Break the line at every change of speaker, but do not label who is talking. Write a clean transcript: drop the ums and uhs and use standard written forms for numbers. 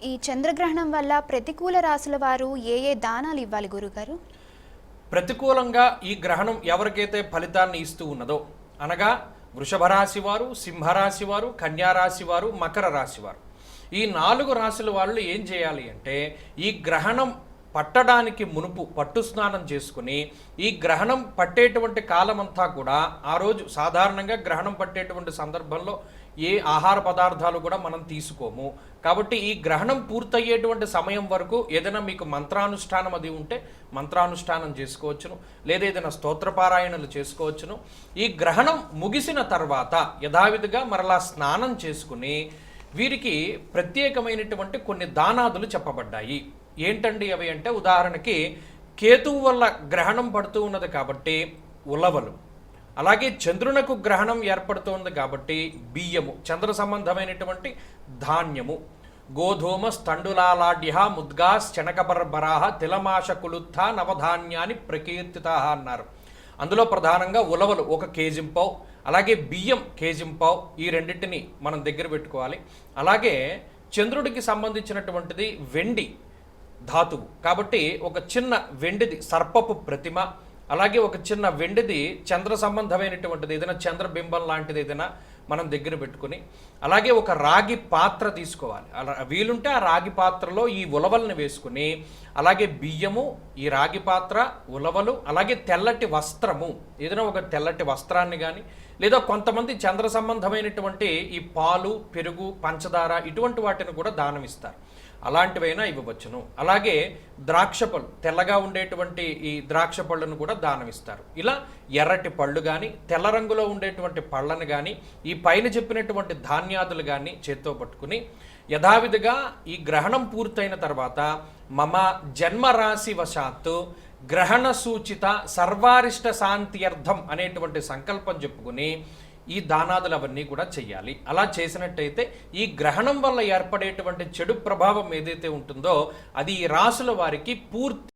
ఈ చంద్రగ్రహణం వల్ల ప్రతికూల రాశుల వారు ఏ ఏ దానాలు ఇవ్వాలి గురుగారు?
ప్రతికూలంగా ఈ గ్రహణం ఎవరికైతే ఫలితాన్ని ఇస్తూ ఉన్నదో అనగా వృషభ రాశి వారు, సింహరాశి వారు, కన్యారాశి వారు, మకర రాశి వారు, ఈ 4 రాశుల వాళ్ళు ఏం చేయాలి అంటే ఈ గ్రహణం పట్టడానికి మునుపు పట్టు స్నానం చేసుకుని ఈ గ్రహణం పట్టేటువంటి కాలమంతా కూడా ఆ రోజు సాధారణంగా గ్రహణం పట్టేటువంటి సందర్భంలో ఏ ఆహార పదార్థాలు కూడా మనం తీసుకోము. కాబట్టి ఈ గ్రహణం పూర్తయ్యేటువంటి సమయం వరకు ఏదైనా మీకు మంత్రానుష్ఠానం అది ఉంటే మంత్రానుష్ఠానం చేసుకోవచ్చును, లేదా ఏదైనా స్తోత్రపారాయణలు చేసుకోవచ్చును. ఈ గ్రహణం ముగిసిన తర్వాత యథావిధిగా మరలా స్నానం చేసుకుని వీరికి ప్రత్యేకమైనటువంటి కొన్ని దానాదులు చెప్పబడ్డాయి. ఏంటండి అవి అంటే, ఉదాహరణకి కేతువు వల్ల గ్రహణం పడుతూ ఉన్నది కాబట్టి ఉలవలు, అలాగే చంద్రునకు గ్రహణం ఏర్పడుతోంది కాబట్టి బియ్యము, చంద్ర సంబంధమైనటువంటి ధాన్యము, గోధూమ స్థండులాలాడ్య ముద్గా శనకబర్బరాహ తిలమాష కులుత్థ నవధాన్యాన్ని ప్రకీర్తిత అన్నారు. అందులో ప్రధానంగా ఉలవలు 1 కేజింపావు, అలాగే బియ్యం కేజింపావు, ఈ రెండింటిని మనం దగ్గర పెట్టుకోవాలి. అలాగే చంద్రుడికి సంబంధించినటువంటిది వెండి ధాతువు కాబట్టి ఒక చిన్న వెండిది సర్పపు ప్రతిమ, అలాగే ఒక చిన్న వెండిది చంద్ర సంబంధమైనటువంటిది ఏదైనా చంద్రబింబం లాంటిది ఏదైనా మనం దగ్గర పెట్టుకుని, అలాగే ఒక రాగి పాత్ర తీసుకోవాలి. అలా వీలుంటే ఆ రాగి పాత్రలో ఈ ఉలవల్ని వేసుకుని, అలాగే బియ్యము, ఈ రాగి పాత్ర, ఉలవలు, అలాగే తెల్లటి వస్త్రము, ఏదైనా ఒక తెల్లటి వస్త్రాన్ని కానీ, లేదా కొంతమంది చంద్ర సంబంధమైనటువంటి ఈ పాలు, పెరుగు, పంచదార ఇటువంటి వాటిని కూడా దానం ఇస్తారు. అలాంటివైనా ఇవ్వవచ్చును. అలాగే ద్రాక్ష పళ్ళు, తెల్లగా ఉండేటువంటి ఈ ద్రాక్ష పళ్ళను కూడా దానం ఇస్తారు. ఇలా ఎర్రటి పళ్ళు కానీ, తెల్ల రంగులో ఉండేటువంటి పళ్ళను కానీ, ఈ పైన చెప్పినటువంటి ధాన్యాదులు కానీ చేత్తో పట్టుకుని యథావిధిగా ఈ గ్రహణం పూర్తయిన తర్వాత మమ జన్మరాశి వశాత్తు గ్రహణ సూచిత సర్వారిష్ట శాంత్యర్థం అనేటువంటి సంకల్పం చెప్పుకుని ఈ దానాదులు అవన్నీ కూడా చెయ్యాలి. అలా చేసినట్టయితే ఈ గ్రహణం వల్ల ఏర్పడేటువంటి చెడు ప్రభావం ఏదైతే ఉంటుందో అది ఈ రాశుల వారికి పూర్తి